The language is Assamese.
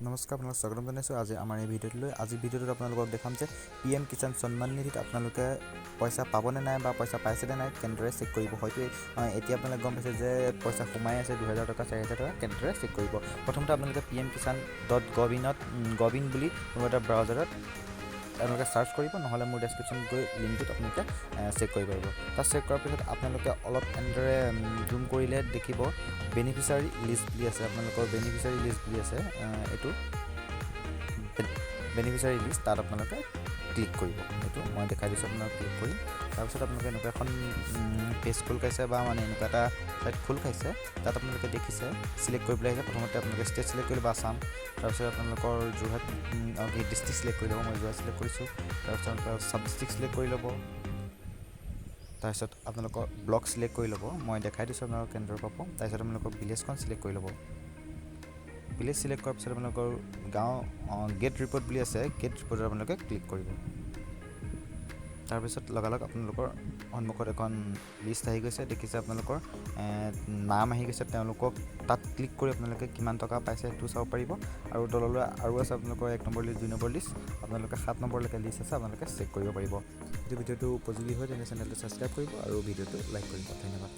নমস্কাৰ, আপোনালোক স্বাগতম জনাইছোঁ আজি আমাৰ এই ভিডিঅ'টোলৈ। আজি ভিডিঅ'টোত আপোনালোকক দেখাম যে PM কিষাণ সন্মান নিধিত আপোনালোকে পইচা পাবনে নাই বা পইচা পাইছেনে নাই কেনেদৰে চেক কৰিব। হয়তো এতিয়া আপোনালোকে গম পাইছে যে পইচা সোমাই আছে 2000 টকা 4000 টকা, কেনেদৰে চেক কৰিব। প্ৰথমতে আপোনালোকে pmkisan.gov.in বুলি কোনো এটা ব্ৰাউজাৰত আপোনালোকে চাৰ্চ কৰিব, নহ'লে মোৰ ডেছক্ৰিপশ্যনত গৈ লিংকটোত আপোনালোকে চেক কৰিব পাৰিব। তাত চেক কৰাৰ পিছত আপোনালোকে অলপ এনেদৰে জুম কৰিলে দেখিব বেনিফিচিয়াৰী লিষ্ট বুলি আছে। আপোনালোকৰ বেনিফিচিয়াৰী লিষ্ট বুলি আছে, এইটো বেনিফিচিয়াৰী লিষ্ট, তাত আপোনালোকে ক্লিক কৰিব। এইটো মই দেখাই দিছোঁ, আপোনালোকে ক্লিক কৰি তাৰপিছত আপোনালোকে এনেকুৱা এখন পেজ খোল খাইছে বা এনেকুৱা এটা ছাইট খোল খাইছে। তাত আপোনালোকে দেখিছে চিলেক্ট কৰিবলৈ আহিছে। প্ৰথমতে আপোনালোকে ষ্টেট চিলেক্ট কৰি ল'ব, আছাম। তাৰপিছত আপোনালোকৰ যোৰহাট ডিষ্ট্ৰিক্ট চিলেক্ট কৰি ল'ব, মই যোৰহাট চিলেক্ট কৰিছোঁ। তাৰপিছত আপোনালোকৰ চাব ডিষ্ট্ৰিক্ট চিলেক্ট কৰি ল'ব। তাৰপিছত আপোনালোকৰ ব্লক চিলেক্ট কৰি ল'ব, মই দেখাই দিছোঁ আপোনালোকক কেনেদৰে পাব। তাৰপিছত আপোনালোকৰ ভিলেজখন চিলেক্ট কৰি ল'ব। ভিলেজ চিলেক্ট কৰাৰ পিছত আপোনালোকৰ গাঁও গেট ৰিপৰ্ট বুলি আছে, গেট ৰিপৰ্টত আপোনালোকে ক্লিক কৰিব। তাৰপিছত লগালগ আপোনালোকৰ সন্মুখত এখন লিষ্ট আহি গৈছে, দেখিছে আপোনালোকৰ নাম আহি গৈছে। তেওঁলোকক তাত ক্লিক কৰি আপোনালোকে কিমান টকা পাইছে সেইটো চাব পাৰিব। আৰু তললৈ আৰু আছে আপোনালোকৰ 1 নম্বৰ লিষ্ট, 2 নম্বৰ লিষ্ট, আপোনালোকে 7 নম্বৰলৈকে লিষ্ট আছে, আপোনালোকে চেক কৰিব পাৰিব। যদি ভিডিঅ'টো উপযোগী হয় তেন্তে চেনেলটো ছাবস্ক্ৰাইব কৰিব আৰু ভিডিঅ'টো লাইক কৰিব। ধন্যবাদ।